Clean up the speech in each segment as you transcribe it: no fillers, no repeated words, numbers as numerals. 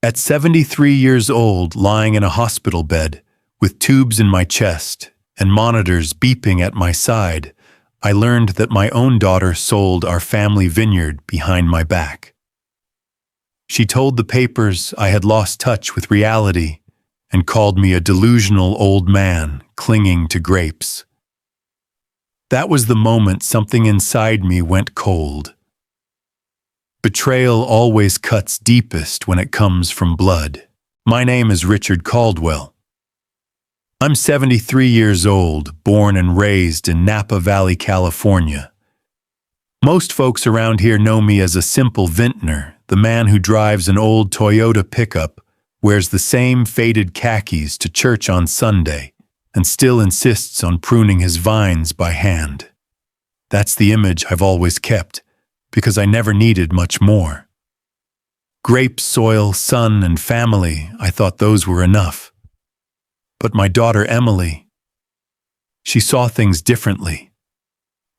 At 73 years old, lying in a hospital bed, with tubes in my chest and monitors beeping at my side, I learned that my own daughter sold our family vineyard behind my back. She told the papers I had lost touch with reality and called me a delusional old man clinging to grapes. That was the moment something inside me went cold. Betrayal always cuts deepest when it comes from blood. My name is Richard Caldwell. I'm 73 years old, born and raised in Napa Valley, California. Most folks around here know me as a simple vintner, the man who drives an old Toyota pickup, wears the same faded khakis to church on Sunday, and still insists on pruning his vines by hand. That's the image I've always kept, because I never needed much more. Grape, soil, sun, and family, I thought those were enough. But my daughter Emily, she saw things differently.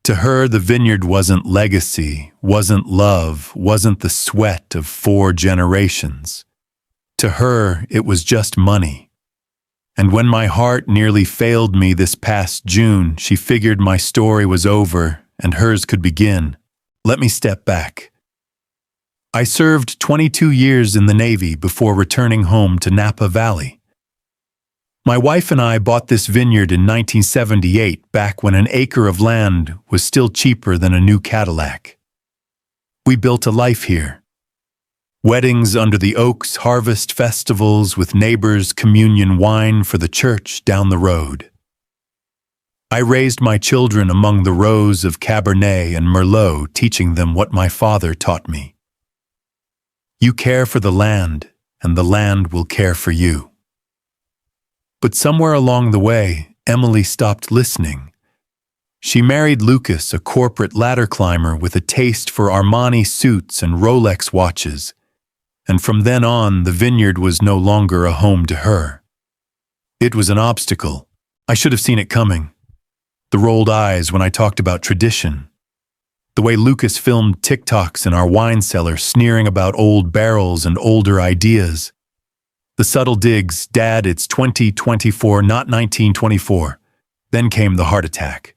To her, the vineyard wasn't legacy, wasn't love, wasn't the sweat of 4 generations. To her, it was just money. And when my heart nearly failed me this past June, she figured my story was over and hers could begin. Let me step back. I served 22 years in the Navy before returning home to Napa Valley. My wife and I bought this vineyard in 1978, back when an acre of land was still cheaper than a new Cadillac. We built a life here. Weddings under the oaks, harvest festivals with neighbors, communion wine for the church down the road. I raised my children among the rows of Cabernet and Merlot, teaching them what my father taught me. You care for the land, and the land will care for you. But somewhere along the way, Emily stopped listening. She married Lucas, a corporate ladder climber with a taste for Armani suits and Rolex watches, and from then on, the vineyard was no longer a home to her. It was an obstacle. I should have seen it coming. The rolled eyes when I talked about tradition. The way Lucas filmed TikToks in our wine cellar sneering about old barrels and older ideas. The subtle digs, Dad, it's 2024, not 1924. Then came the heart attack.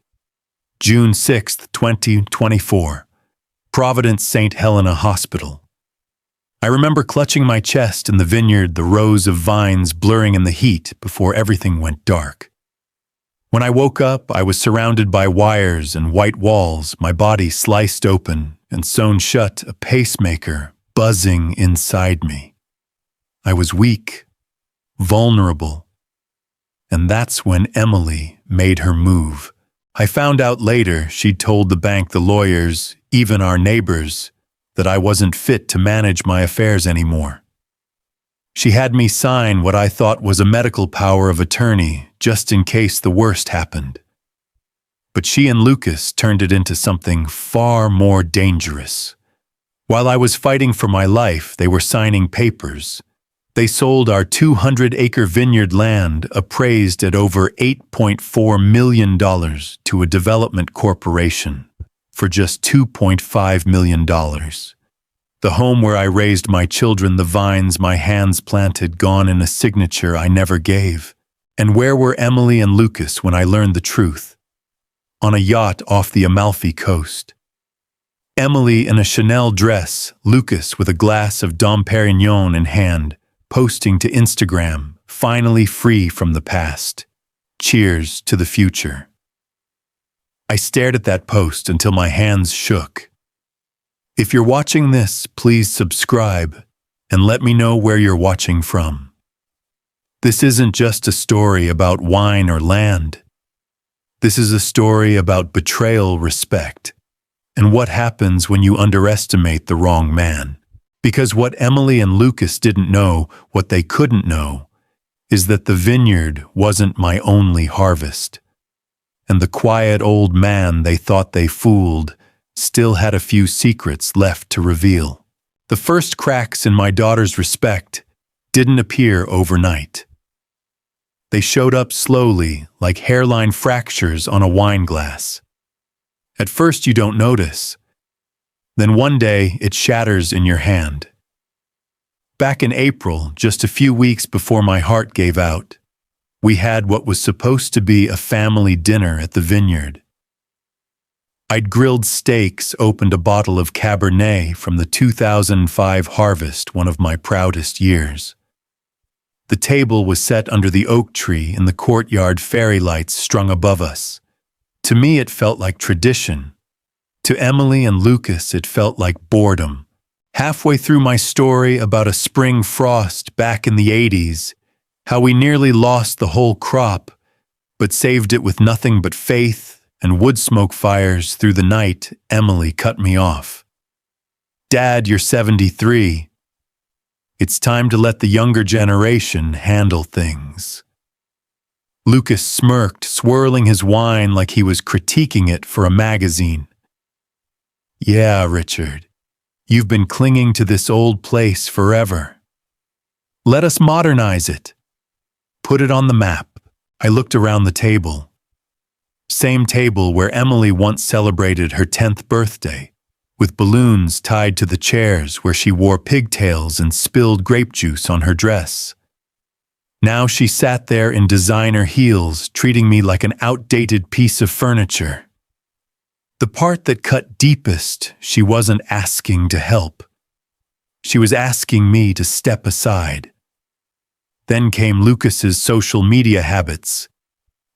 June 6th, 2024. Providence St. Helena Hospital. I remember clutching my chest in the vineyard, the rows of vines blurring in the heat before everything went dark. When I woke up, I was surrounded by wires and white walls, my body sliced open and sewn shut, a pacemaker buzzing inside me. I was weak, vulnerable, and that's when Emily made her move. I found out later she'd told the bank, the lawyers, even our neighbors, that I wasn't fit to manage my affairs anymore. She had me sign what I thought was a medical power of attorney, just in case the worst happened. But she and Lucas turned it into something far more dangerous. While I was fighting for my life, they were signing papers. They sold our 200-acre vineyard land, appraised at over $8.4 million, to a development corporation for just $2.5 million. The home where I raised my children, the vines my hands planted, gone in a signature I never gave. And where were Emily and Lucas when I learned the truth? On a yacht off the Amalfi Coast. Emily in a Chanel dress, Lucas with a glass of Dom Perignon in hand, posting to Instagram, finally free from the past. Cheers to the future. I stared at that post until my hands shook. If you're watching this, please subscribe and let me know where you're watching from. This isn't just a story about wine or land. This is a story about betrayal, respect, and what happens when you underestimate the wrong man. Because what Emily and Lucas didn't know, what they couldn't know, is that the vineyard wasn't my only harvest. And the quiet old man they thought they fooled still had a few secrets left to reveal. The first cracks in my daughter's respect didn't appear overnight. They showed up slowly, like hairline fractures on a wine glass. At first you don't notice. Then one day it shatters in your hand. Back in April, just a few weeks before my heart gave out, we had what was supposed to be a family dinner at the Vineyard. I'd grilled steaks, opened a bottle of Cabernet from the 2005 harvest, one of my proudest years. The table was set under the oak tree in the courtyard, fairy lights strung above us. To me, it felt like tradition. To Emily and Lucas, it felt like boredom. Halfway through my story about a spring frost back in the 80s, how we nearly lost the whole crop, but saved it with nothing but faith and wood smoke fires through the night, Emily cut me off. "Dad, you're 73. It's time to let the younger generation handle things." Lucas smirked, swirling his wine like he was critiquing it for a magazine. "Yeah, Richard, you've been clinging to this old place forever. Let us modernize it. Put it on the map." I looked around the table. Same table where Emily once celebrated her 10th birthday, with balloons tied to the chairs where she wore pigtails and spilled grape juice on her dress. Now she sat there in designer heels, treating me like an outdated piece of furniture. The part that cut deepest, she wasn't asking to help. She was asking me to step aside. Then came Lucas's social media habits.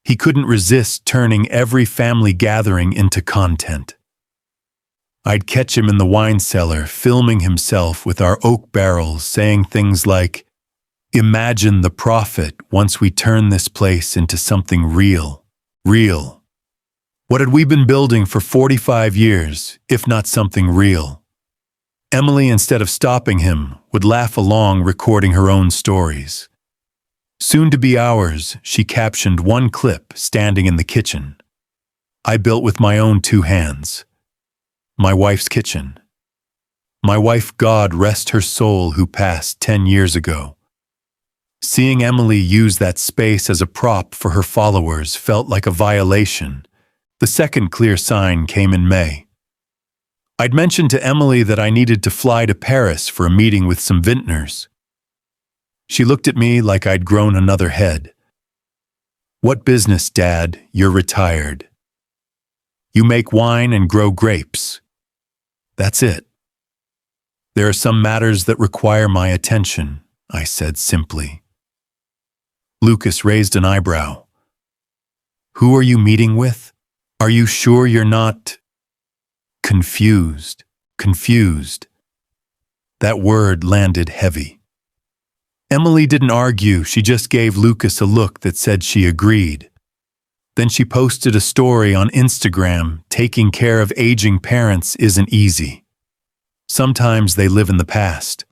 He couldn't resist turning every family gathering into content. I'd catch him in the wine cellar, filming himself with our oak barrels, saying things like, "Imagine the profit once we turn this place into something real. Real. What had we been building for 45 years, if not something real?" Emily, instead of stopping him, would laugh along, recording her own stories. Soon to be ours, she captioned one clip standing in the kitchen. "I built with my own 2 hands. My wife's kitchen. My wife, God rest her soul, who passed 10 years ago." Seeing Emily use that space as a prop for her followers felt like a violation. The second clear sign came in May. I'd mentioned to Emily that I needed to fly to Paris for a meeting with some vintners. She looked at me like I'd grown another head. "What business, Dad? You're retired. You make wine and grow grapes. That's it." "There are some matters that require my attention," I said simply. Lucas raised an eyebrow. "Who are you meeting with? Are you sure you're not—" Confused. That word landed heavy. Emily didn't argue, she just gave Lucas a look that said she agreed. Then she posted a story on Instagram. "Taking care of aging parents isn't easy. Sometimes they live in the past.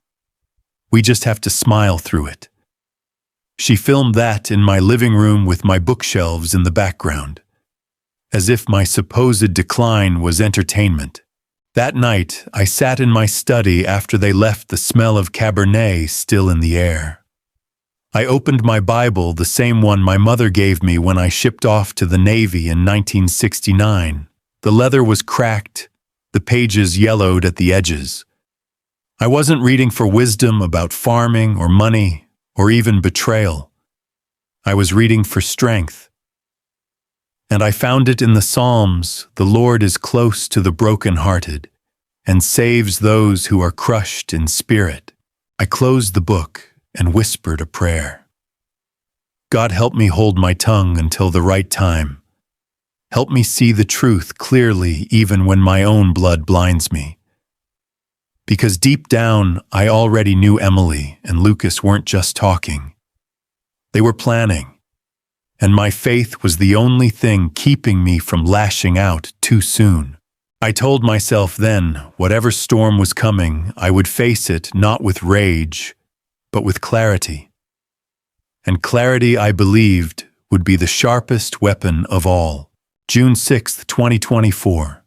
We just have to smile through it." She filmed that in my living room with my bookshelves in the background, as if my supposed decline was entertainment. That night, I sat in my study after they left, the smell of Cabernet still in the air. I opened my Bible, the same one my mother gave me when I shipped off to the Navy in 1969. The leather was cracked, the pages yellowed at the edges. I wasn't reading for wisdom about farming or money or even betrayal. I was reading for strength. And I found it in the Psalms. "The Lord is close to the brokenhearted and saves those who are crushed in spirit." I closed the book and whispered a prayer. "God, help me hold my tongue until the right time. Help me see the truth clearly even when my own blood blinds me." Because deep down, I already knew Emily and Lucas weren't just talking. They were planning. And my faith was the only thing keeping me from lashing out too soon. I told myself then, whatever storm was coming, I would face it not with rage, but with clarity. And clarity, I believed, would be the sharpest weapon of all. June 6th, 2024.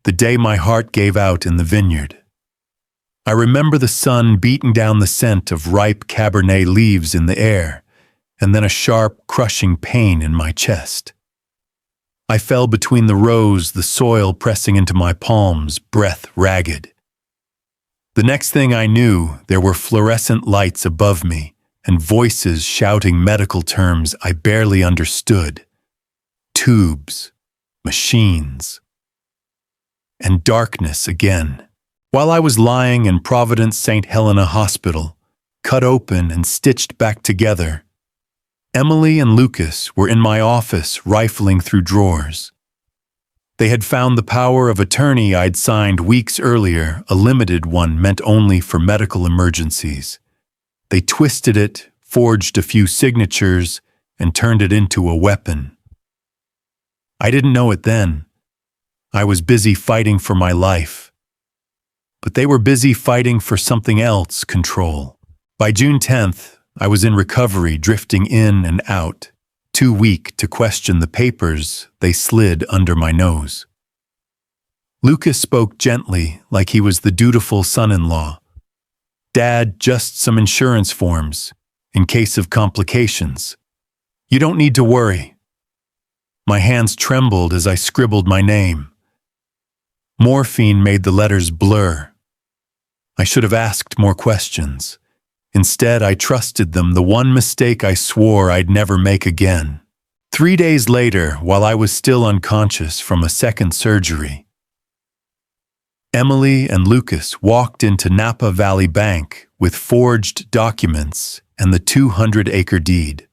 The day my heart gave out in the Vineyard. I remember the sun beating down the scent of ripe Cabernet leaves in the air, and then a sharp, crushing pain in my chest. I fell between the rows, the soil pressing into my palms, breath ragged. The next thing I knew, there were fluorescent lights above me and voices shouting medical terms I barely understood. Tubes, machines, and darkness again. While I was lying in Providence St. Helena Hospital, cut open and stitched back together, Emily and Lucas were in my office rifling through drawers. They had found the power of attorney I'd signed weeks earlier, a limited one meant only for medical emergencies. They twisted it, forged a few signatures, and turned it into a weapon. I didn't know it then. I was busy fighting for my life. But they were busy fighting for something else, control. By June 10th, I was in recovery, drifting in and out, too weak to question the papers they slid under my nose. Lucas spoke gently, like he was the dutiful son-in-law. "Dad, just some insurance forms, in case of complications. You don't need to worry." My hands trembled as I scribbled my name. Morphine made the letters blur. I should have asked more questions. Instead, I trusted them, the one mistake I swore I'd never make again. 3 days later, while I was still unconscious from a second surgery, Emily and Lucas walked into Napa Valley Bank with forged documents and the 200-acre deed.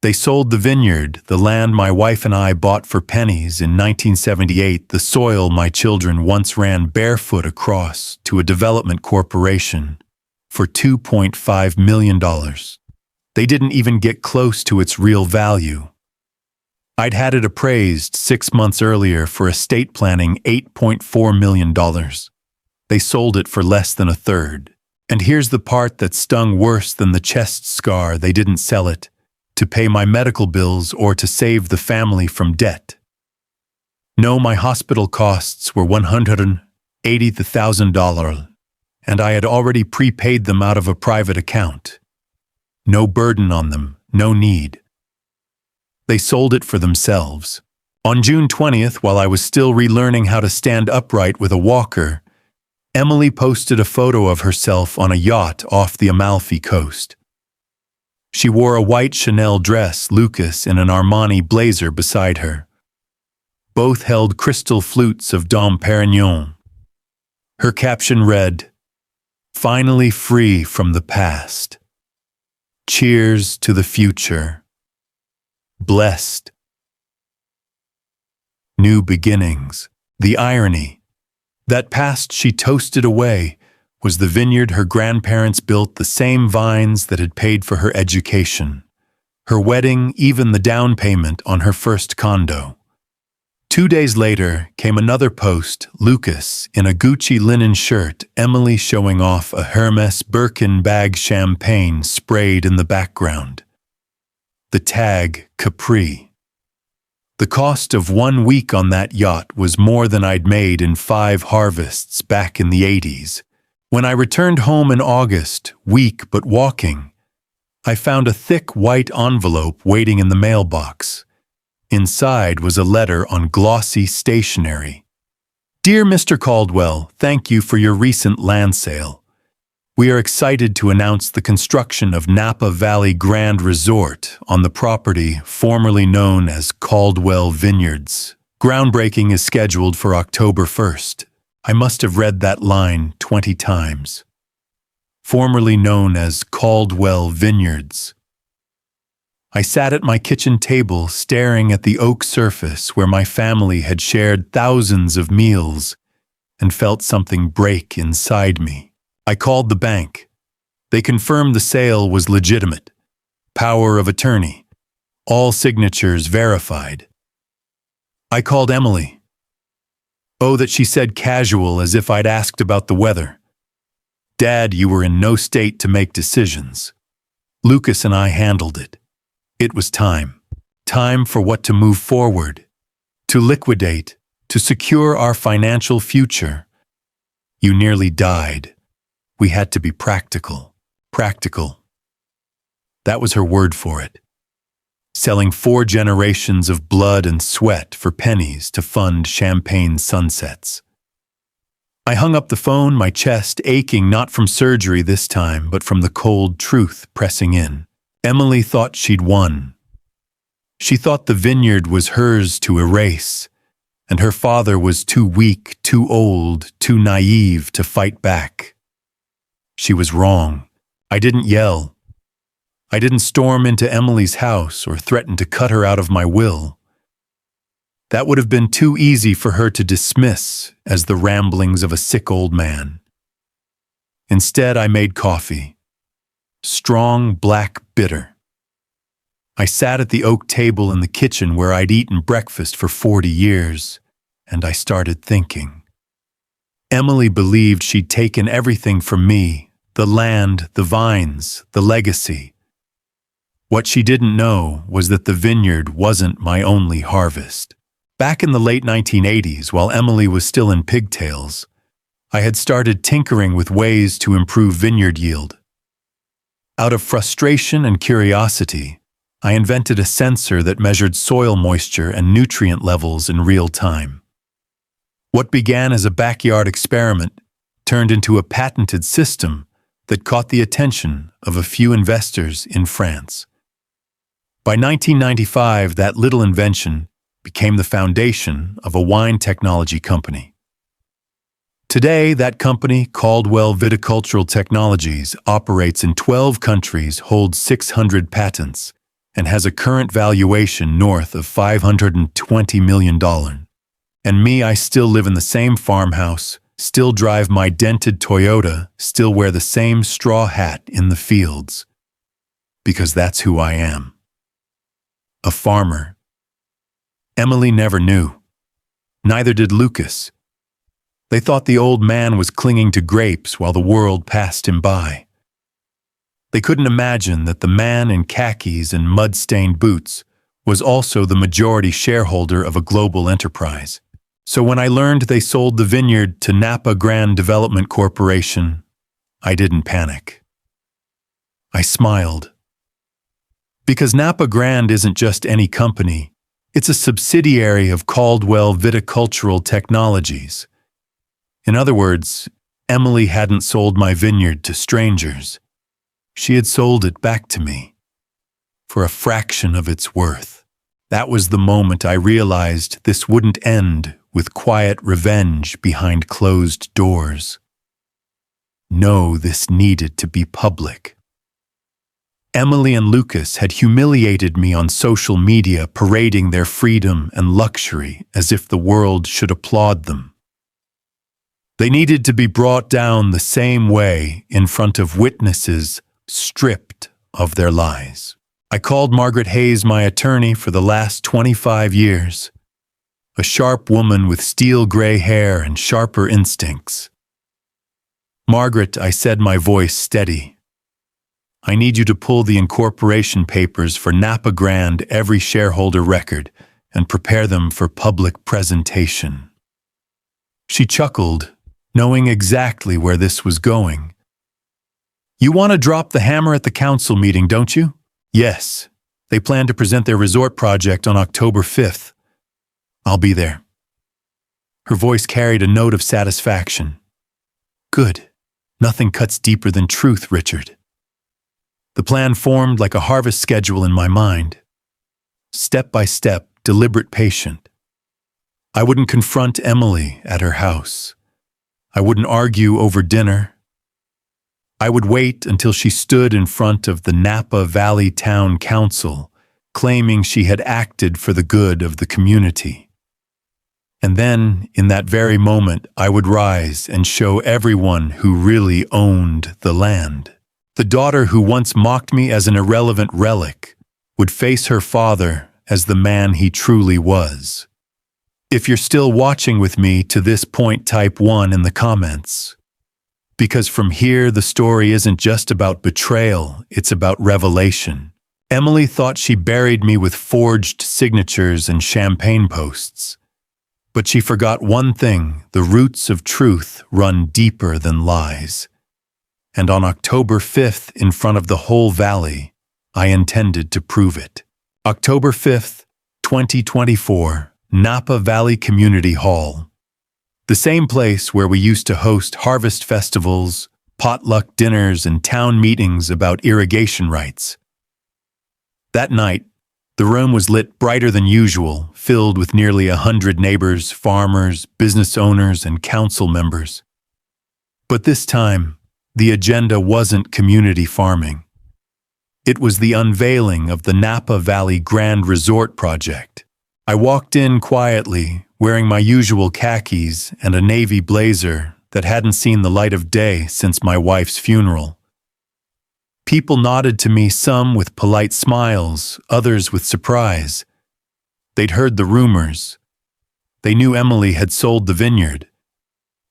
They sold the Vineyard, the land my wife and I bought for pennies in 1978, the soil my children once ran barefoot across, to a development corporation for $2.5 million. They didn't even get close to its real value. I'd had it appraised 6 months earlier for estate planning $8.4 million. They sold it for less than a third. And here's the part that stung worse than the chest scar: they didn't sell it to pay my medical bills or to save the family from debt. No, my hospital costs were $180,000, and I had already prepaid them out of a private account. No burden on them, no need. They sold it for themselves. On June 20th, while I was still relearning how to stand upright with a walker, Emily posted a photo of herself on a yacht off the Amalfi Coast. She wore a white Chanel dress, Lucas in an Armani blazer beside her. Both held crystal flutes of Dom Perignon. Her caption read, "Finally free from the past. Cheers to the future. Blessed. New beginnings." The irony. That past she toasted away was the vineyard her grandparents built, the same vines that had paid for her education, her wedding, even the down payment on her first condo. 2 days later came another post, Lucas in a Gucci linen shirt, Emily showing off a Hermes Birkin bag, champagne sprayed in the background. The tag, Capri. The cost of 1 week on that yacht was more than I'd made in 5 harvests back in the 80s. When I returned home in August, weak but walking, I found a thick white envelope waiting in the mailbox. Inside was a letter on glossy stationery. "Dear Mr. Caldwell, thank you for your recent land sale. We are excited to announce the construction of Napa Valley Grand Resort on the property formerly known as Caldwell Vineyards. Groundbreaking is scheduled for October 1st. I must have read that line 20 times. Formerly known as Caldwell Vineyards. I sat at my kitchen table staring at the oak surface where my family had shared thousands of meals and felt something break inside me. I called the bank. They confirmed the sale was legitimate. Power of attorney. All signatures verified. I called Emily. Oh, that she said casual, as if I'd asked about the weather. "Dad, you were in no state to make decisions. Lucas and I handled it. It was time. Time for what to move forward. To liquidate. To secure our financial future. You nearly died. We had to be practical. Practical." That was her word for it. Selling 4 generations of blood and sweat for pennies to fund champagne sunsets. I hung up the phone, my chest aching not from surgery this time, but from the cold truth pressing in. Emily thought she'd won. She thought the vineyard was hers to erase, and her father was too weak, too old, too naive to fight back. She was wrong. I didn't yell. I didn't storm into Emily's house or threaten to cut her out of my will. That would have been too easy for her to dismiss as the ramblings of a sick old man. Instead, I made coffee. Strong, black, bitter. I sat at the oak table in the kitchen where I'd eaten breakfast for 40 years, and I started thinking. Emily believed she'd taken everything from me, the land, the vines, the legacy. What she didn't know was that the vineyard wasn't my only harvest. Back in the late 1980s, while Emily was still in pigtails, I had started tinkering with ways to improve vineyard yield. Out of frustration and curiosity, I invented a sensor that measured soil moisture and nutrient levels in real time. What began as a backyard experiment turned into a patented system that caught the attention of a few investors in France. By 1995, that little invention became the foundation of a wine technology company. Today, that company, Caldwell Viticultural Technologies, operates in 12 countries, holds 600 patents, and has a current valuation north of $520 million. And me, I still live in the same farmhouse, still drive my dented Toyota, still wear the same straw hat in the fields. Because that's who I am. A farmer. Emily never knew. Neither did Lucas. They thought the old man was clinging to grapes while the world passed him by. They couldn't imagine that the man in khakis and mud-stained boots was also the majority shareholder of a global enterprise. So when I learned they sold the vineyard to Napa Grand Development Corporation, I didn't panic. I smiled. Because Napa Grand isn't just any company. It's a subsidiary of Caldwell Viticultural Technologies. In other words, Emily hadn't sold my vineyard to strangers. She had sold it back to me for a fraction of its worth. That was the moment I realized this wouldn't end with quiet revenge behind closed doors. No, this needed to be public. Emily and Lucas had humiliated me on social media, parading their freedom and luxury as if the world should applaud them. They needed to be brought down the same way in front of witnesses stripped of their lies. I called Margaret Hayes my attorney for the last 25 years, a sharp woman with steel gray hair and sharper instincts. Margaret, I said, my voice steady. I need you to pull the incorporation papers for Napa Grand, every shareholder record, and prepare them for public presentation. She chuckled, knowing exactly where this was going. You want to drop the hammer at the council meeting, don't you? Yes. They plan to present their resort project on October 5th. I'll be there. Her voice carried a note of satisfaction. Good. Nothing cuts deeper than truth, Richard. The plan formed like a harvest schedule in my mind. Step by step, deliberate, patient. I wouldn't confront Emily at her house. I wouldn't argue over dinner. I would wait until she stood in front of the Napa Valley Town Council, claiming she had acted for the good of the community. And then, in that very moment, I would rise and show everyone who really owned the land. The daughter who once mocked me as an irrelevant relic would face her father as the man he truly was. If you're still watching with me to this point, type 1 in the comments. Because from here, the story isn't just about betrayal, it's about revelation. Emily thought she buried me with forged signatures and champagne posts. But she forgot one thing: the roots of truth run deeper than lies. And on October 5th, in front of the whole valley, I intended to prove it. October 5th, 2024, Napa Valley Community Hall. The same place where we used to host harvest festivals, potluck dinners, and town meetings about irrigation rights. That night, the room was lit brighter than usual, filled with nearly 100 neighbors, farmers, business owners, and council members. But this time, the agenda wasn't community farming. It was the unveiling of the Napa Valley Grand Resort project. I walked in quietly, wearing my usual khakis and a navy blazer that hadn't seen the light of day since my wife's funeral. People nodded to me, some with polite smiles, others with surprise. They'd heard the rumors. They knew Emily had sold the vineyard.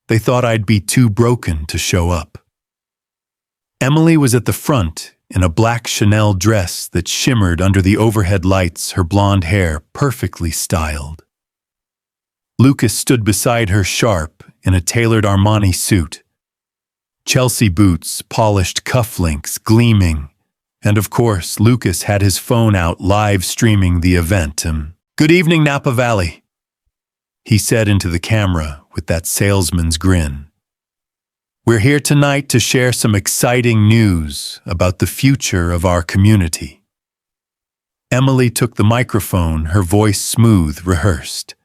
They thought I'd be too broken to show up. Emily was at the front in a black Chanel dress that shimmered under the overhead lights, her blonde hair perfectly styled. Lucas stood beside her, sharp, in a tailored Armani suit. Chelsea boots, polished cufflinks gleaming, and of course, Lucas had his phone out live streaming the event. "Good evening, Napa Valley," he said into the camera with that salesman's grin. "We're here tonight to share some exciting news about the future of our community." Emily took the microphone, her voice smooth, rehearsed.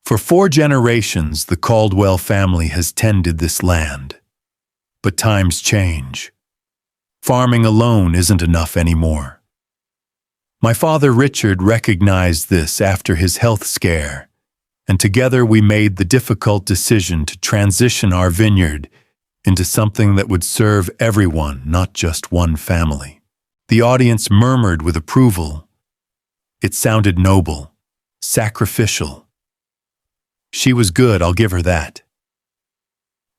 "For 4 generations, the Caldwell family has tended this land. But times change. Farming alone isn't enough anymore. My father Richard recognized this after his health scare, and together we made the difficult decision to transition our vineyard into something that would serve everyone, not just one family." The audience murmured with approval. It sounded noble, sacrificial. She was good, I'll give her that.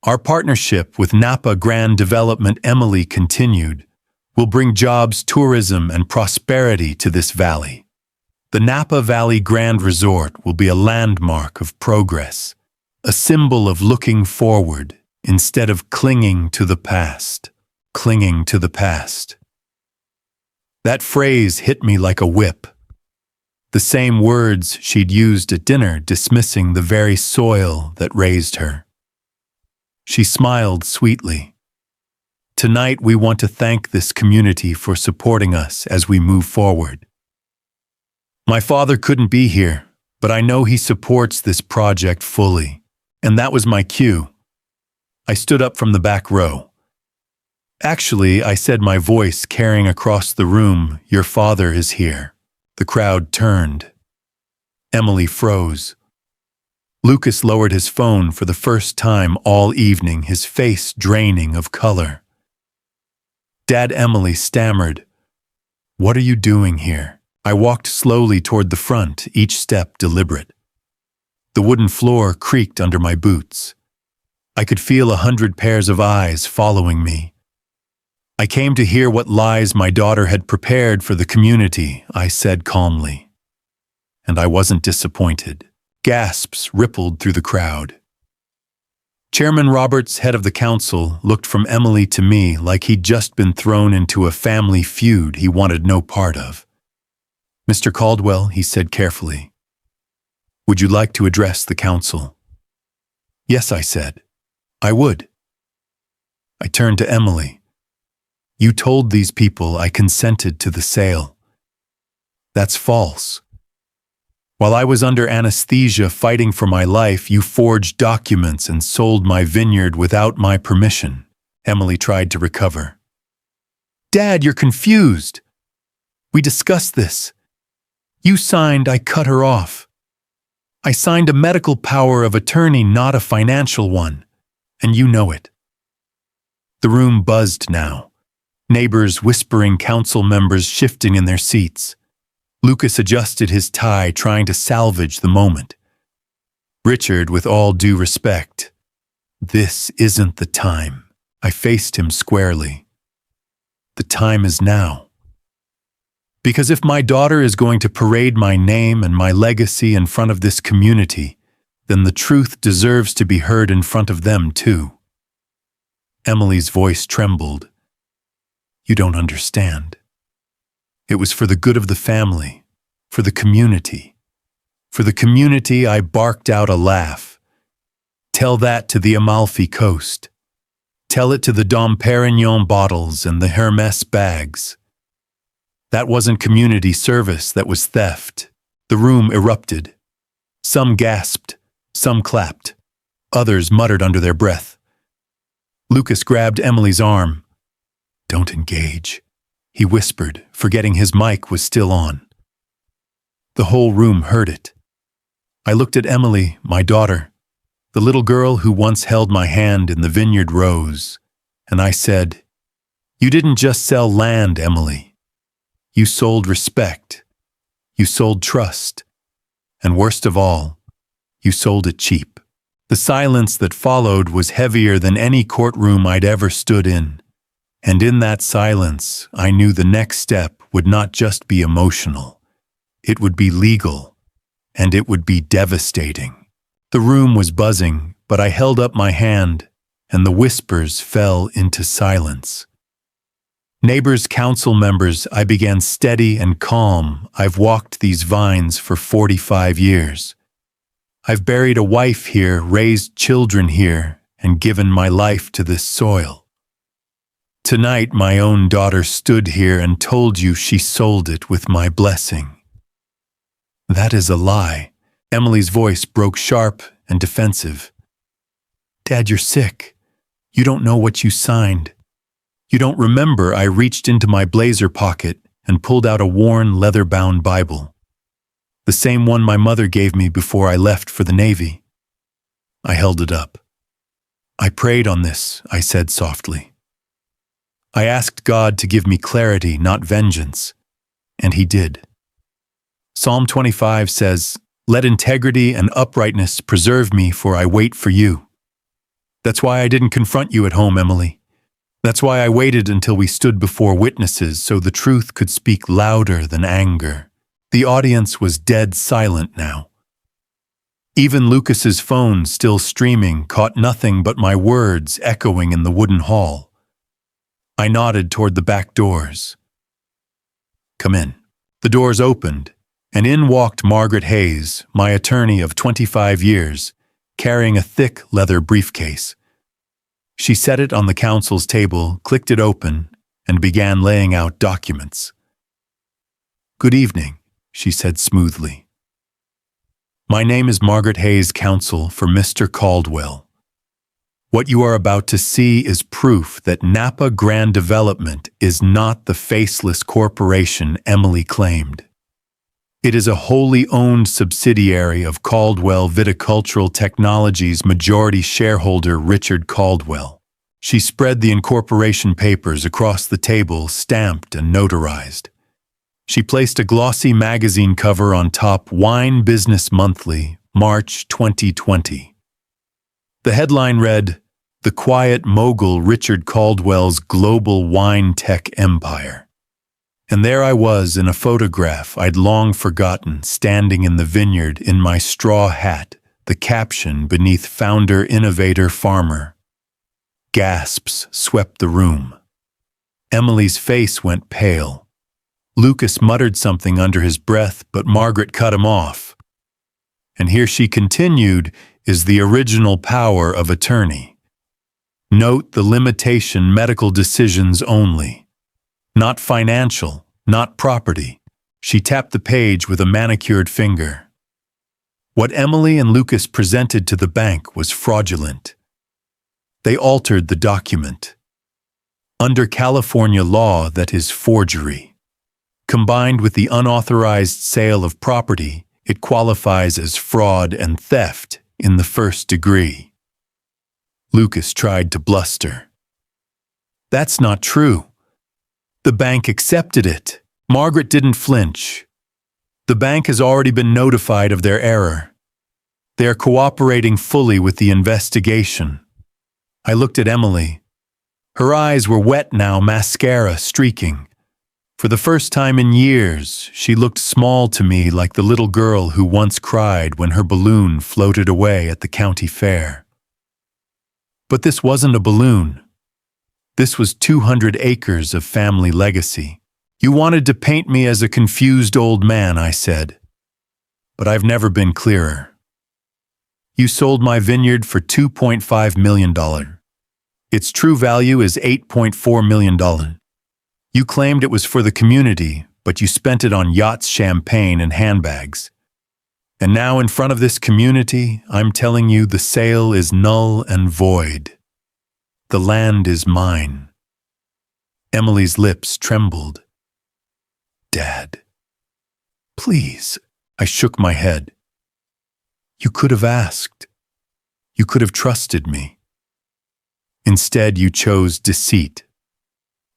Our partnership with Napa Grand Development, Emily continued, will bring jobs, tourism, and prosperity to this valley. The Napa Valley Grand Resort will be a landmark of progress, a symbol of looking forward instead of clinging to the past. Clinging to the past. That phrase hit me like a whip. The same words she'd used at dinner, dismissing the very soil that raised her. She smiled sweetly. "Tonight we want to thank this community for supporting us as we move forward. My father couldn't be here, but I know he supports this project fully, and that was my cue." I stood up from the back row. "Actually," I said, my voice carrying across the room, "your father is here." The crowd turned. Emily froze. Lucas lowered his phone for the first time all evening, his face draining of color. "Dad," Emily stammered. "What are you doing here?" I walked slowly toward the front, each step deliberate. The wooden floor creaked under my boots. I could feel 100 pairs of eyes following me. "I came to hear what lies my daughter had prepared for the community," I said calmly. And I wasn't disappointed. Gasps rippled through the crowd. Chairman Roberts, head of the council, looked from Emily to me like he'd just been thrown into a family feud he wanted no part of. "Mr. Caldwell," he said carefully, "would you like to address the council?" "Yes," I said. "I would." I turned to Emily. "You told these people I consented to the sale. That's false. While I was under anesthesia fighting for my life, you forged documents and sold my vineyard without my permission." Emily tried to recover. "Dad, you're confused. We discussed this. You signed, I cut her off. I signed a medical power of attorney, not a financial one, and you know it." The room buzzed now. Neighbors whispering, council members shifting in their seats. Lucas adjusted his tie, trying to salvage the moment. "Richard, with all due respect, this isn't the time." I faced him squarely. "The time is now. Because if my daughter is going to parade my name and my legacy in front of this community, then the truth deserves to be heard in front of them too." Emily's voice trembled. "You don't understand. It was for the good of the family, for the community. For the community," I barked out a laugh. Tell that to the Amalfi Coast. Tell it to the Dom Perignon bottles and the Hermes bags. That wasn't community service, that was theft. The room erupted. Some gasped, some clapped. Others muttered under their breath. Lucas grabbed Emily's arm. "Don't engage," he whispered, forgetting his mic was still on. The whole room heard it. I looked at Emily, my daughter, the little girl who once held my hand in the Vineyard rows, and I said, "You didn't just sell land, Emily. You sold respect. You sold trust. And worst of all, you sold it cheap." The silence that followed was heavier than any courtroom I'd ever stood in. And in that silence, I knew the next step would not just be emotional. It would be legal, and it would be devastating. The room was buzzing, but I held up my hand, and the whispers fell into silence. Neighbors, council members, I began steady and calm. I've walked these vines for 45 years. I've buried a wife here, raised children here, and given my life to this soil. Tonight, my own daughter stood here and told you she sold it with my blessing. That is a lie. Emily's voice broke sharp and defensive. "Dad, you're sick. You don't know what you signed. You don't remember I reached into my blazer pocket and pulled out a worn, leather-bound Bible. The same one my mother gave me before I left for the Navy." I held it up. "I prayed on this," I said softly. "I asked God to give me clarity, not vengeance, and He did. Psalm 25 says, 'Let integrity and uprightness preserve me, for I wait for you.' That's why I didn't confront you at home, Emily. That's why I waited until we stood before witnesses so the truth could speak louder than anger." The audience was dead silent now. Even Lucas's phone, still streaming, caught nothing but my words echoing in the wooden hall. I nodded toward the back doors. "Come in." The doors opened, and in walked Margaret Hayes, my attorney of 25 years, carrying a thick leather briefcase. She set it on the counsel's table, clicked it open, and began laying out documents. "Good evening," she said smoothly. "My name is Margaret Hayes, counsel for Mr. Caldwell. What you are about to see is proof that Napa Grand Development is not the faceless corporation Emily claimed. It is a wholly owned subsidiary of Caldwell Viticultural Technologies majority shareholder Richard Caldwell." She spread the incorporation papers across the table, stamped and notarized. She placed a glossy magazine cover on top, Wine Business Monthly, March 2020. The headline read, "The Quiet Mogul Richard Caldwell's Global Wine Tech Empire." And there I was in a photograph I'd long forgotten, standing in the vineyard in my straw hat, the caption beneath founder, innovator, farmer. Gasps swept the room. Emily's face went pale. Lucas muttered something under his breath, but Margaret cut him off. And here she continued, is the original power of attorney. Note the limitation: medical decisions only. Not financial, not property. She tapped the page with a manicured finger. What Emily and Lucas presented to the bank was fraudulent. They altered the document. Under California law, that is forgery. Combined with the unauthorized sale of property, it qualifies as fraud and theft in the first degree. Lucas tried to bluster. "That's not true. The bank accepted it." Margaret didn't flinch. "The bank has already been notified of their error. They are cooperating fully with the investigation." I looked at Emily. Her eyes were wet now, mascara streaking. For the first time in years, she looked small to me, like the little girl who once cried when her balloon floated away at the county fair. But this wasn't a balloon. This was 200 acres of family legacy. "You wanted to paint me as a confused old man," I said. "But I've never been clearer. You sold my vineyard for $2.5 million. Its true value is $8.4 million. You claimed it was for the community, but you spent it on yachts, champagne, and handbags. And now in front of this community, I'm telling you the sale is null and void. The land is mine. Emily's lips trembled. Dad, please. I shook my head. You could have asked. You could have trusted me. Instead, you chose deceit.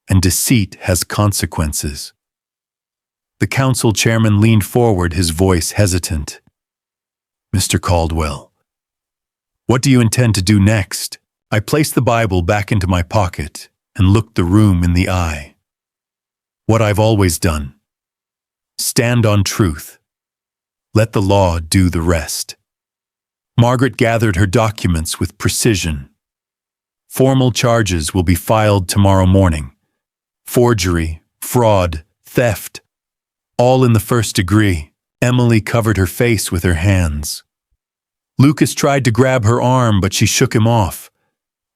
And deceit has consequences. The council chairman leaned forward, his voice hesitant. Mr. Caldwell, what do you intend to do next? I placed the Bible back into my pocket and looked the room in the eye. What I've always done. Stand on truth. Let the law do the rest. Margaret gathered her documents with precision. Formal charges will be filed tomorrow morning. Forgery, fraud, theft, all in the first degree. Emily covered her face with her hands. Lucas tried to grab her arm, but she shook him off.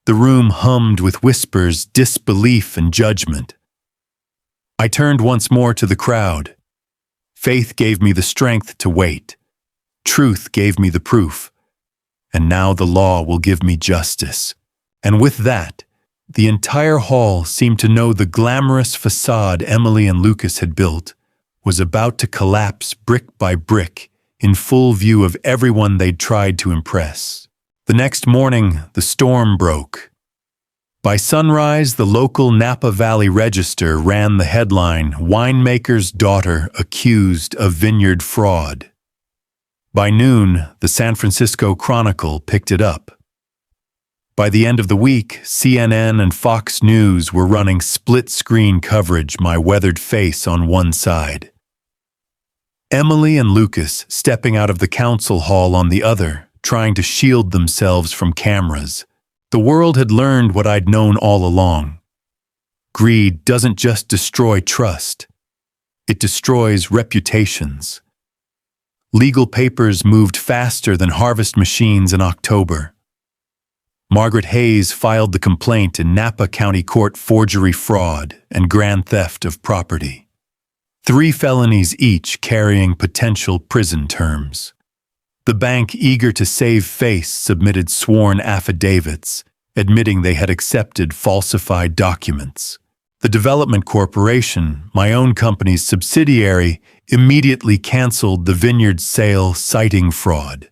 The room hummed with whispers, disbelief, and judgment. I turned once more to the crowd. Faith gave me the strength to wait. Truth gave me the proof. And now the law will give me justice. And with that, the entire hall seemed to know the glamorous facade Emily and Lucas had built was about to collapse brick by brick in full view of everyone they'd tried to impress. The next morning, the storm broke. By sunrise, the local Napa Valley Register ran the headline, "Winemaker's Daughter Accused of Vineyard Fraud." By noon, the San Francisco Chronicle picked it up. By the end of the week, CNN and Fox News were running split-screen coverage, my weathered face on one side. Emily and Lucas stepping out of the council hall on the other, trying to shield themselves from cameras. The world had learned what I'd known all along. Greed doesn't just destroy trust. It destroys reputations. Legal papers moved faster than harvest machines in October. Margaret Hayes filed the complaint in Napa County Court: forgery, fraud, and grand theft of property. 3 felonies each carrying potential prison terms. The bank, eager to save face, submitted sworn affidavits, admitting they had accepted falsified documents. The Development Corporation, my own company's subsidiary, immediately canceled the vineyard sale, citing fraud.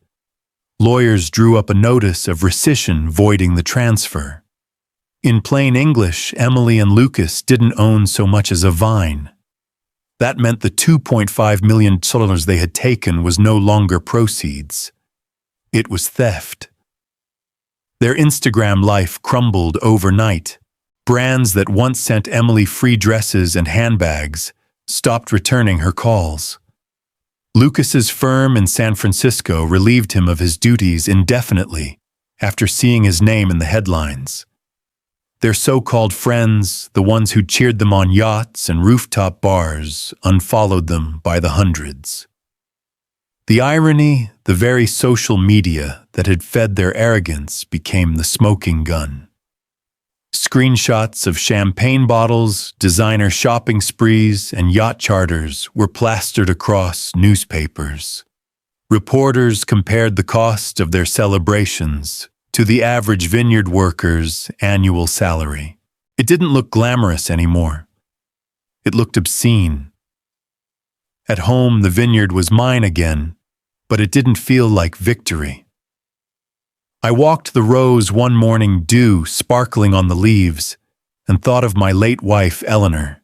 Lawyers drew up a notice of rescission voiding the transfer. In plain English, Emily and Lucas didn't own so much as a vine. That meant the $2.5 million they had taken was no longer proceeds. It was theft. Their Instagram life crumbled overnight. Brands that once sent Emily free dresses and handbags stopped returning her calls. Lucas's firm in San Francisco relieved him of his duties indefinitely after seeing his name in the headlines. Their so-called friends, the ones who cheered them on yachts and rooftop bars, unfollowed them by the hundreds. The irony, the very social media that had fed their arrogance became the smoking gun. Screenshots of champagne bottles, designer shopping sprees, and yacht charters were plastered across newspapers. Reporters compared the cost of their celebrations to the average vineyard worker's annual salary. It didn't look glamorous anymore. It looked obscene. At home, the vineyard was mine again, but it didn't feel like victory. I walked the rows one morning, dew sparkling on the leaves, and thought of my late wife, Eleanor.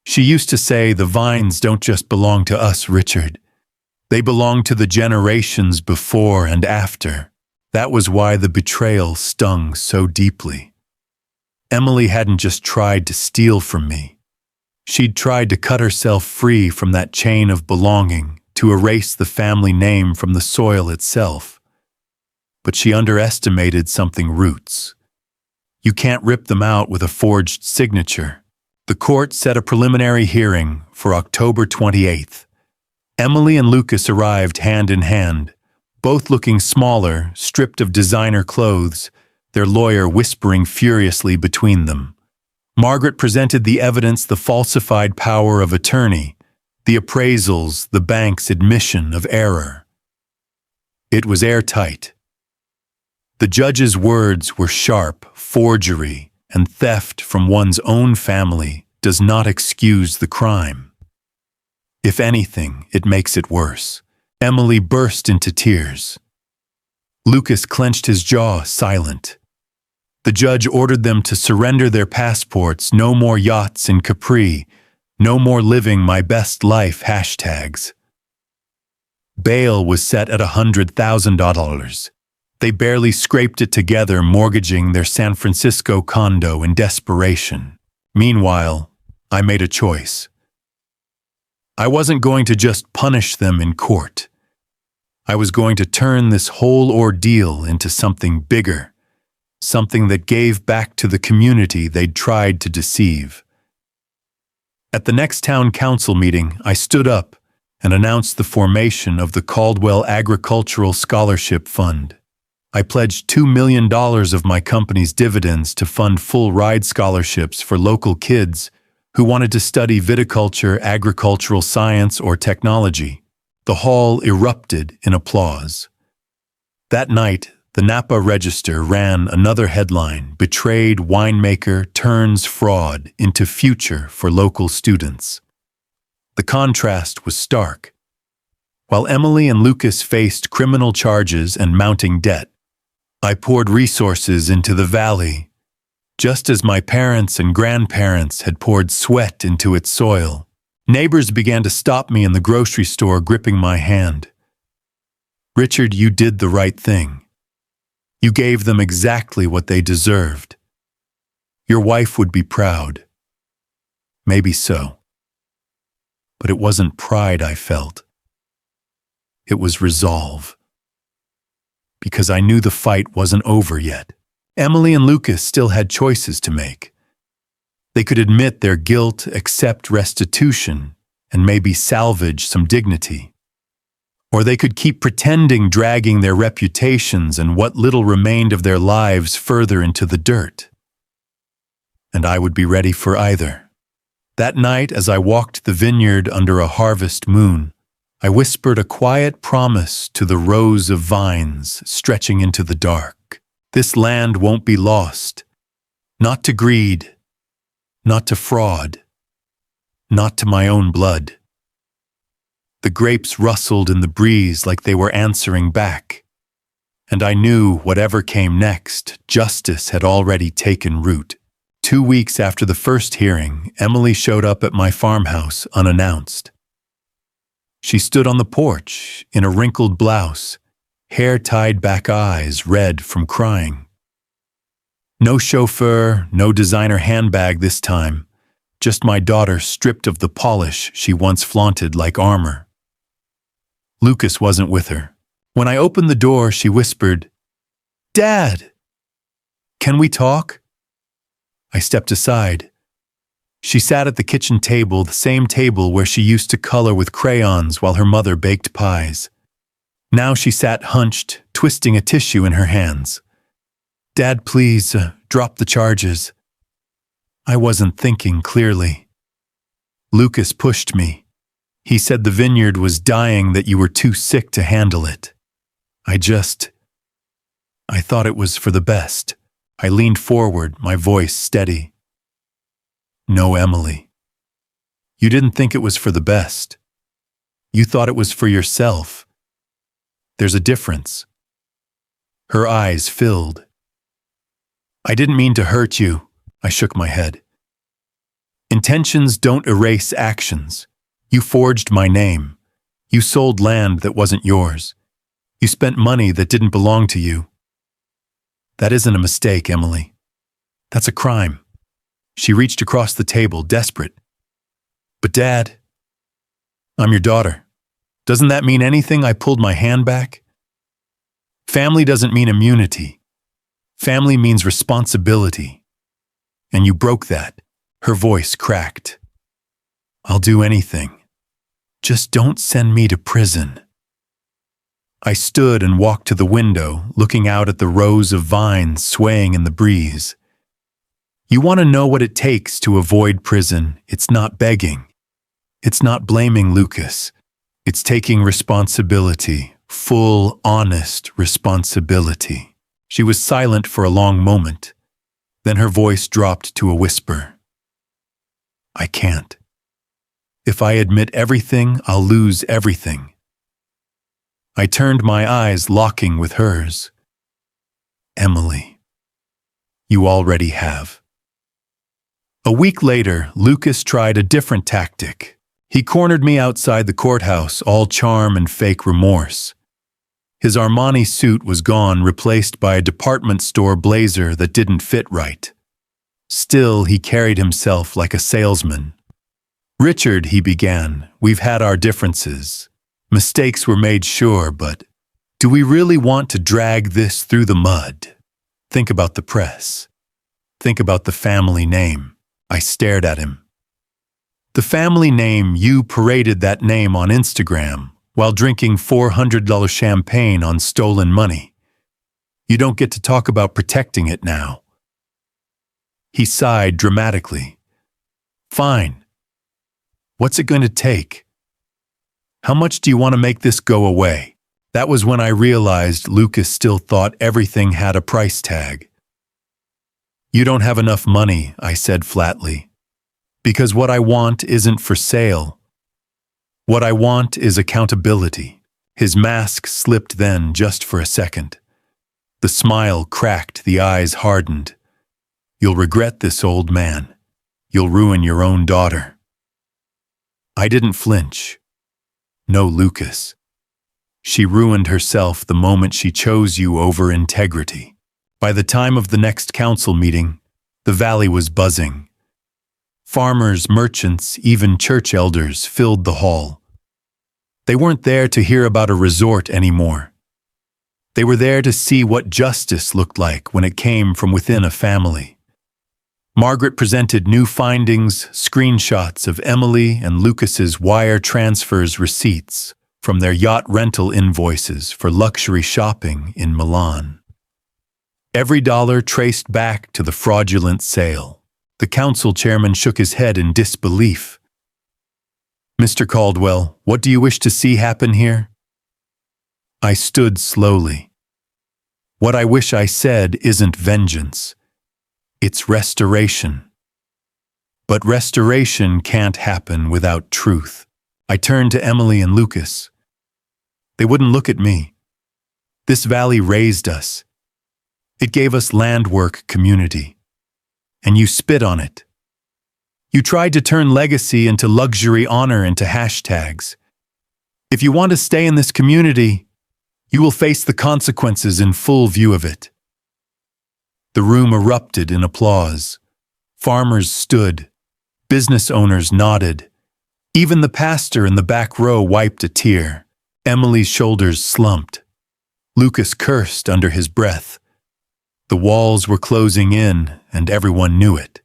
She used to say, "The vines don't just belong to us, Richard. They belong to the generations before and after." That was why the betrayal stung so deeply. Emily hadn't just tried to steal from me. She'd tried to cut herself free from that chain of belonging, to erase the family name from the soil itself. But she underestimated something: roots. You can't rip them out with a forged signature. The court set a preliminary hearing for October 28th. Emily and Lucas arrived hand in hand, both looking smaller, stripped of designer clothes, their lawyer whispering furiously between them. Margaret presented the evidence, the falsified power of attorney, the appraisals, the bank's admission of error. It was airtight. The judge's words were sharp. Forgery and theft from one's own family does not excuse the crime. If anything, it makes it worse. Emily burst into tears. Lucas clenched his jaw, silent. The judge ordered them to surrender their passports. No more yachts in Capri. No more living my best life hashtags. Bail was set at $100,000. They barely scraped it together, mortgaging their San Francisco condo in desperation. Meanwhile, I made a choice. I wasn't going to just punish them in court. I was going to turn this whole ordeal into something bigger, something that gave back to the community they'd tried to deceive. At the next town council meeting, I stood up and announced the formation of the Caldwell Agricultural Scholarship Fund. I pledged $2 million of my company's dividends to fund full ride scholarships for local kids who wanted to study viticulture, agricultural science, or technology. The hall erupted in applause. That night, the Napa Register ran another headline: Betrayed Winemaker Turns Fraud into Future for Local Students. The contrast was stark. While Emily and Lucas faced criminal charges and mounting debt, I poured resources into the valley, just as my parents and grandparents had poured sweat into its soil. Neighbors began to stop me in the grocery store, gripping my hand. "Richard, you did the right thing. You gave them exactly what they deserved. Your wife would be proud." Maybe so. But it wasn't pride I felt. It was resolve. Because I knew the fight wasn't over yet. Emily and Lucas still had choices to make. They could admit their guilt, accept restitution, and maybe salvage some dignity. Or they could keep pretending, dragging their reputations and what little remained of their lives further into the dirt. And I would be ready for either. That night, as I walked the vineyard under a harvest moon, I whispered a quiet promise to the rows of vines stretching into the dark. This land won't be lost. Not to greed. Not to fraud. Not to my own blood. The grapes rustled in the breeze like they were answering back. And I knew whatever came next, justice had already taken root. 2 weeks after the first hearing, Emily showed up at my farmhouse unannounced. She stood on the porch in a wrinkled blouse, hair tied back, eyes red from crying. No chauffeur, no designer handbag this time, just my daughter stripped of the polish she once flaunted like armor. Lucas wasn't with her. When I opened the door, she whispered, "Dad, can we talk?" I stepped aside. She sat at the kitchen table, the same table where she used to color with crayons while her mother baked pies. Now she sat hunched, twisting a tissue in her hands. "Dad, please, drop the charges." I wasn't thinking clearly. Lucas pushed me. He said the vineyard was dying, that you were too sick to handle it. I thought it was for the best. I leaned forward, my voice steady. "No, Emily. You didn't think it was for the best. You thought it was for yourself. There's a difference." Her eyes filled. "I didn't mean to hurt you." I shook my head. "Intentions don't erase actions. You forged my name. You sold land that wasn't yours. You spent money that didn't belong to you. That isn't a mistake, Emily. That's a crime." She reached across the table, desperate. "But Dad, I'm your daughter. Doesn't that mean anything?" I pulled my hand back. "Family doesn't mean immunity. Family means responsibility. And you broke that." Her voice cracked. "I'll do anything. Just don't send me to prison." I stood and walked to the window, looking out at the rows of vines swaying in the breeze. You want to know what it takes to avoid prison? It's not begging. It's not blaming Lucas. It's taking responsibility, full, honest responsibility. She was silent for a long moment. Then her voice dropped to a whisper. I can't. If I admit everything, I'll lose everything. I turned my eyes, locking with hers. Emily, you already have. A week later, Lucas tried a different tactic. He cornered me outside the courthouse, all charm and fake remorse. His Armani suit was gone, replaced by a department store blazer that didn't fit right. Still, he carried himself like a salesman. Richard, he began, we've had our differences. Mistakes were made, sure, but do we really want to drag this through the mud? Think about the press. Think about the family name. I stared at him. The family name, you paraded that name on Instagram while drinking $400 champagne on stolen money. You don't get to talk about protecting it now. He sighed dramatically. Fine. What's it going to take? How much do you want to make this go away? That was when I realized Lucas still thought everything had a price tag. You don't have enough money, I said flatly. Because what I want isn't for sale. What I want is accountability. His mask slipped then, just for a second. The smile cracked, the eyes hardened. You'll regret this, old man. You'll ruin your own daughter. I didn't flinch. No, Lucas. She ruined herself the moment she chose you over integrity. By the time of the next council meeting, the valley was buzzing. Farmers, merchants, even church elders filled the hall. They weren't there to hear about a resort anymore. They were there to see what justice looked like when it came from within a family. Margaret presented new findings, screenshots of Emily and Lucas's wire transfers receipts from their yacht rental invoices for luxury shopping in Milan. Every dollar traced back to the fraudulent sale. The council chairman shook his head in disbelief. Mr. Caldwell, what do you wish to see happen here? I stood slowly. What I wish I said isn't vengeance. It's restoration. But restoration can't happen without truth. I turned to Emily and Lucas. They wouldn't look at me. This valley raised us. It gave us land work community. And you spit on it. You tried to turn legacy into luxury, honor into hashtags. If you want to stay in this community, you will face the consequences in full view of it. The room erupted in applause. Farmers stood. Business owners nodded. Even the pastor in the back row wiped a tear. Emily's shoulders slumped. Lucas cursed under his breath. The walls were closing in, and everyone knew it.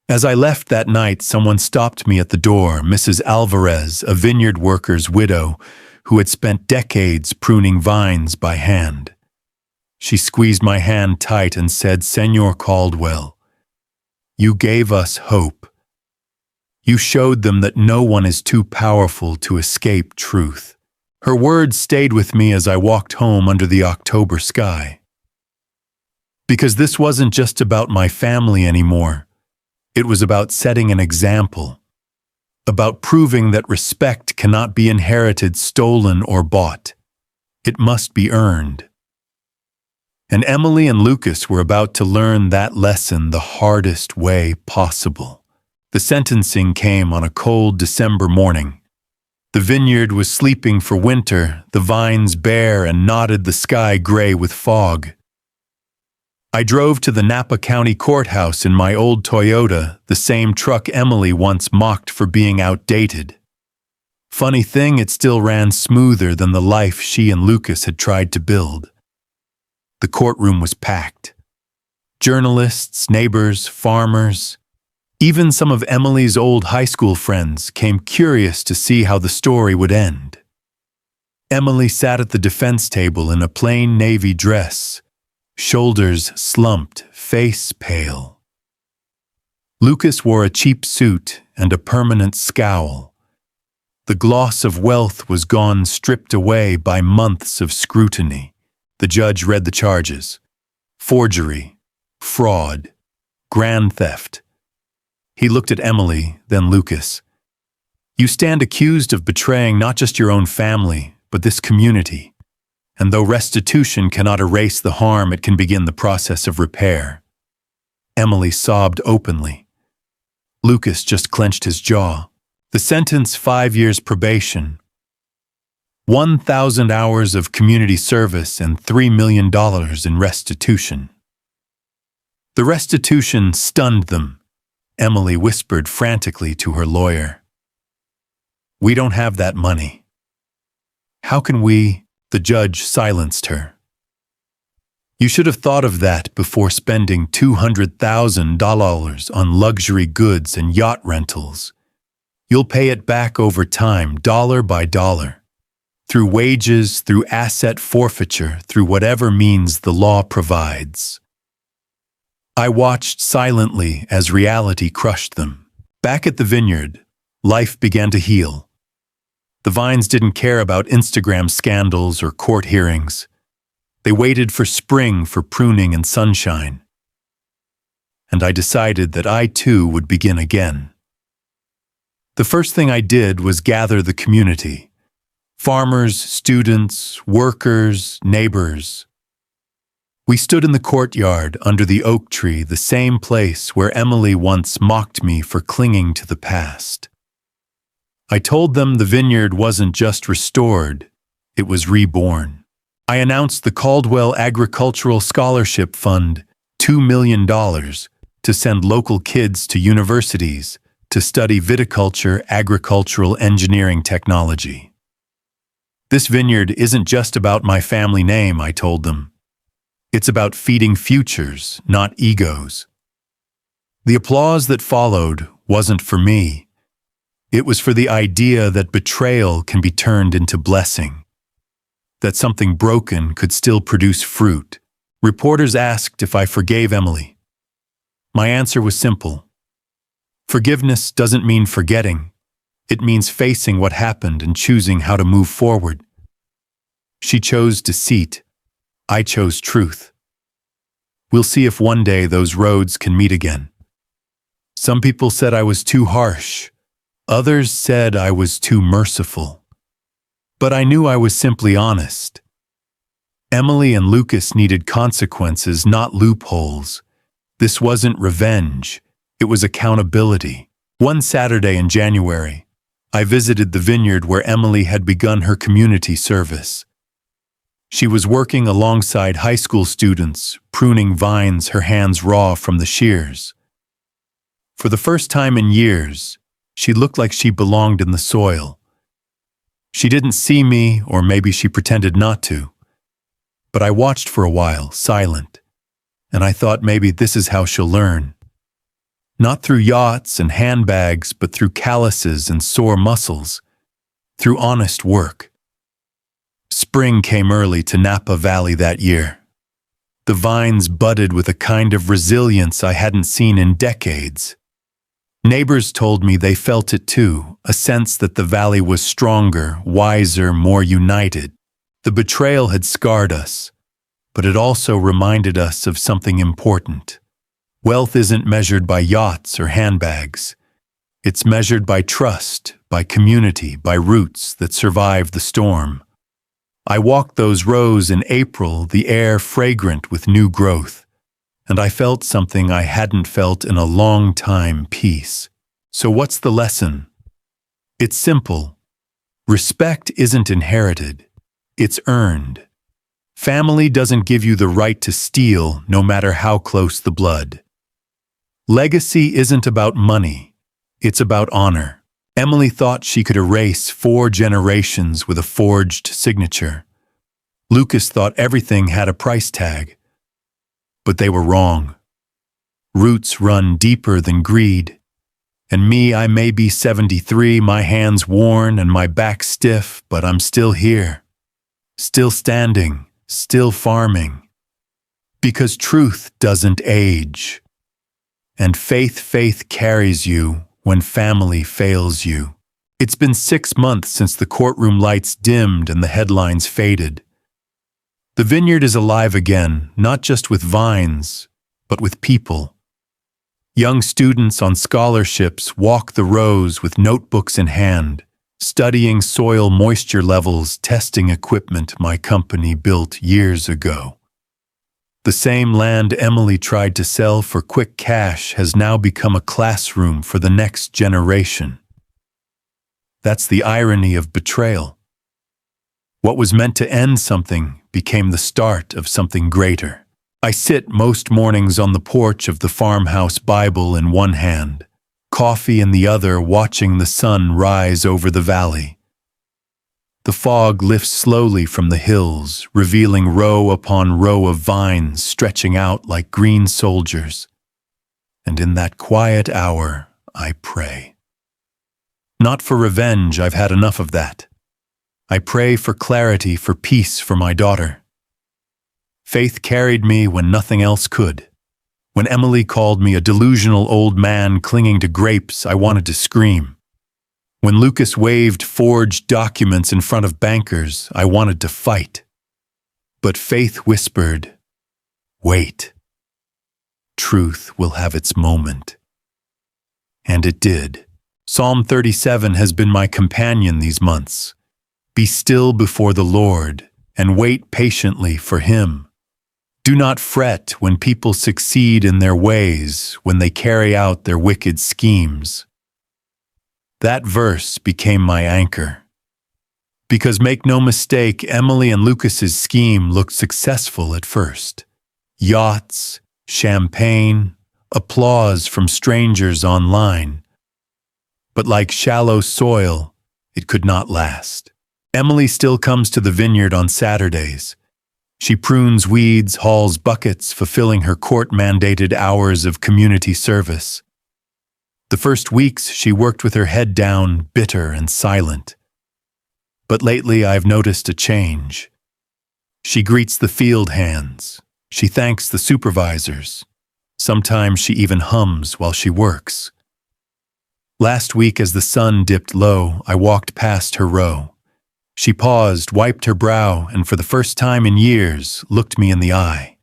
As I left that night, someone stopped me at the door, Mrs. Alvarez, a vineyard worker's widow, who had spent decades pruning vines by hand. She squeezed my hand tight and said, Senor Caldwell, you gave us hope. You showed them that no one is too powerful to escape truth. Her words stayed with me as I walked home under the October sky. Because this wasn't just about my family anymore. It was about setting an example. About proving that respect cannot be inherited, stolen, or bought. It must be earned. And Emily and Lucas were about to learn that lesson the hardest way possible. The sentencing came on a cold December morning. The vineyard was sleeping for winter, the vines bare and knotted the sky gray with fog. I drove to the Napa County Courthouse in my old Toyota, the same truck Emily once mocked for being outdated. Funny thing, it still ran smoother than the life she and Lucas had tried to build. The courtroom was packed. Journalists, neighbors, farmers, even some of Emily's old high school friends came curious to see how the story would end. Emily sat at the defense table in a plain navy dress, shoulders slumped, face pale. Lucas wore a cheap suit and a permanent scowl. The gloss of wealth was gone, stripped away by months of scrutiny. The judge read the charges: forgery, fraud, grand theft. He looked at Emily, then Lucas. You stand accused of betraying not just your own family, but this community. And though restitution cannot erase the harm, it can begin the process of repair. Emily sobbed openly. Lucas just clenched his jaw. The sentence: 5 years probation, 1,000 hours of community service, and $3 million in restitution. The restitution stunned them. Emily whispered frantically to her lawyer. We don't have that money. How can we? The judge silenced her. You should have thought of that before spending $200,000 on luxury goods and yacht rentals. You'll pay it back over time, dollar by dollar. Through wages, through asset forfeiture, through whatever means the law provides. I watched silently as reality crushed them. Back at the Vineyard, life began to heal. The Vines didn't care about Instagram scandals or court hearings. They waited for spring for pruning and sunshine. And I decided that I too would begin again. The first thing I did was gather the community. Farmers, students, workers, neighbors. We stood in the courtyard under the oak tree, the same place where Emily once mocked me for clinging to the past. I told them the Vineyard wasn't just restored, it was reborn. I announced the Caldwell Agricultural Scholarship Fund, $2 million, to send local kids to universities to study viticulture, agricultural engineering technology. This vineyard isn't just about my family name, I told them. It's about feeding futures, not egos. The applause that followed wasn't for me. It was for the idea that betrayal can be turned into blessing, that something broken could still produce fruit. Reporters asked if I forgave Emily. My answer was simple. Forgiveness doesn't mean forgetting. It means facing what happened and choosing how to move forward. She chose deceit. I chose truth. We'll see if one day those roads can meet again. Some people said I was too harsh. Others said I was too merciful. But I knew I was simply honest. Emily and Lucas needed consequences, not loopholes. This wasn't revenge. It was accountability. One Saturday in January, I visited the vineyard where Emily had begun her community service. She was working alongside high school students, pruning vines, her hands raw from the shears. For the first time in years, she looked like she belonged in the soil. She didn't see me, or maybe she pretended not to. But I watched for a while, silent, and I thought maybe this is how she'll learn. Not through yachts and handbags, but through calluses and sore muscles, through honest work. Spring came early to Napa Valley that year. The vines budded with a kind of resilience I hadn't seen in decades. Neighbors told me they felt it too, a sense that the valley was stronger, wiser, more united. The betrayal had scarred us, but it also reminded us of something important. Wealth isn't measured by yachts or handbags. It's measured by trust, by community, by roots that survive the storm. I walked those rows in April, the air fragrant with new growth, and I felt something I hadn't felt in a long time: peace. So what's the lesson? It's simple. Respect isn't inherited. It's earned. Family doesn't give you the right to steal, no matter how close the blood. Legacy isn't about money. It's about honor. Emily thought she could erase 4 generations with a forged signature. Lucas thought everything had a price tag. But they were wrong. Roots run deeper than greed. And me, I may be 73, my hands worn and my back stiff, but I'm still here. still standing, still farming. Because truth doesn't age. And faith carries you when family fails you. It's been 6 months since the courtroom lights dimmed and the headlines faded. The Vineyard is alive again, not just with vines, but with people. Young students on scholarships walk the rows with notebooks in hand, studying soil moisture levels, testing equipment my company built years ago. The same land Emily tried to sell for quick cash has now become a classroom for the next generation. That's the irony of betrayal. What was meant to end something became the start of something greater. I sit most mornings on the porch of the farmhouse, Bible in one hand, coffee in the other, watching the sun rise over the valley. The fog lifts slowly from the hills, revealing row upon row of vines stretching out like green soldiers. And in that quiet hour, I pray. Not for revenge, I've had enough of that. I pray for clarity, for peace for my daughter. Faith carried me when nothing else could. When Emily called me a delusional old man clinging to grapes, I wanted to scream. When Lucas waved forged documents in front of bankers, I wanted to fight. But Faith whispered, "Wait. Truth will have its moment." And it did. Psalm 37 has been my companion these months. Be still before the Lord, and wait patiently for Him. Do not fret when people succeed in their ways, when they carry out their wicked schemes. That verse became my anchor. Because make no mistake, Emily and Lucas's scheme looked successful at first. Yachts, champagne, applause from strangers online. But like shallow soil, it could not last. Emily still comes to the Vineyard on Saturdays. She prunes weeds, hauls buckets, fulfilling her court-mandated hours of community service. The first weeks, she worked with her head down, bitter and silent. But lately, I've noticed a change. She greets the field hands. She thanks the supervisors. Sometimes she even hums while she works. Last week, as the sun dipped low, I walked past her row. She paused, wiped her brow, and for the first time in years, looked me in the eye.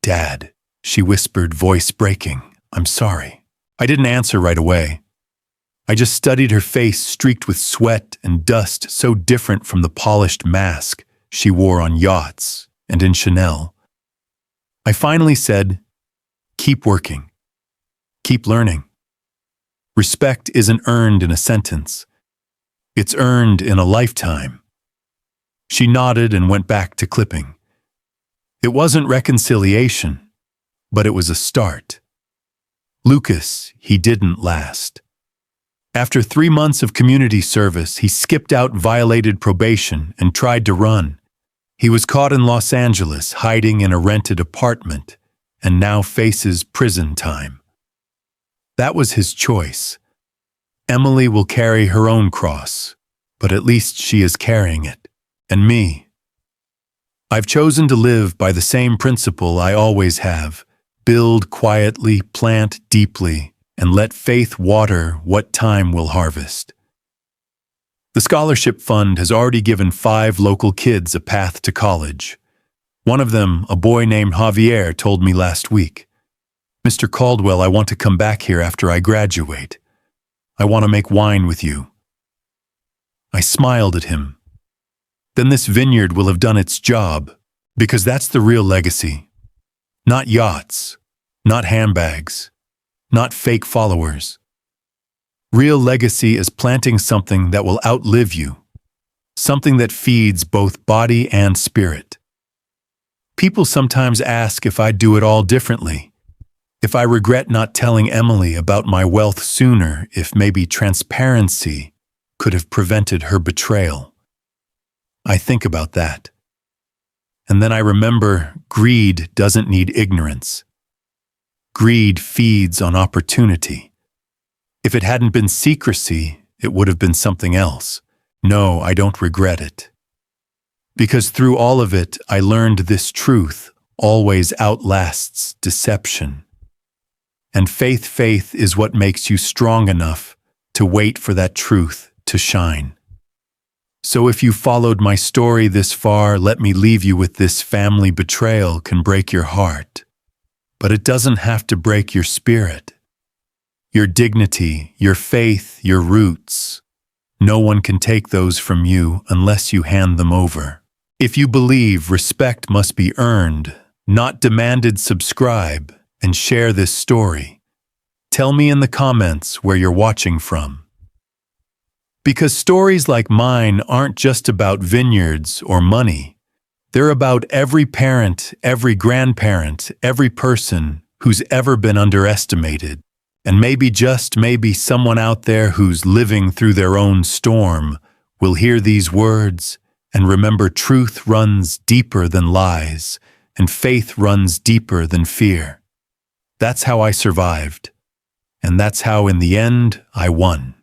"Dad," she whispered, voice breaking, "I'm sorry." I didn't answer right away. I just studied her face streaked with sweat and dust, so different from the polished mask she wore on yachts and in Chanel. I finally said, "Keep working. Keep learning. Respect isn't earned in a sentence. It's earned in a lifetime." She nodded and went back to clipping. It wasn't reconciliation, but it was a start. Lucas, he didn't last. After 3 months of community service, he skipped out, violated probation, and tried to run. He was caught in Los Angeles, hiding in a rented apartment, and now faces prison time. That was his choice. Emily will carry her own cross, but at least she is carrying it. And me. I've chosen to live by the same principle I always have. Build quietly, plant deeply, and let faith water what time will harvest. The scholarship fund has already given 5 local kids a path to college. One of them, a boy named Javier, told me last week, "Mr. Caldwell, I want to come back here after I graduate. I want to make wine with you." I smiled at him. Then this vineyard will have done its job, because that's the real legacy. Not yachts, not handbags, not fake followers. Real legacy is planting something that will outlive you, something that feeds both body and spirit. People sometimes ask if I do it all differently, if I regret not telling Emily about my wealth sooner, if maybe transparency could have prevented her betrayal. I think about that. And then I remember greed doesn't need ignorance. Greed feeds on opportunity. If it hadn't been secrecy, it would have been something else. No, I don't regret it. Because through all of it, I learned this truth always outlasts deception. And faith is what makes you strong enough to wait for that truth to shine. So if you followed my story this far, let me leave you with this: family betrayal can break your heart, but it doesn't have to break your spirit. Your dignity, your faith, your roots. No one can take those from you unless you hand them over. If you believe respect must be earned, not demanded, subscribe and share this story. Tell me in the comments where you're watching from. Because stories like mine aren't just about vineyards or money. They're about every parent, every grandparent, every person who's ever been underestimated. And maybe, just maybe, someone out there who's living through their own storm will hear these words and remember: truth runs deeper than lies, and faith runs deeper than fear. That's how I survived. And that's how, in the end, I won.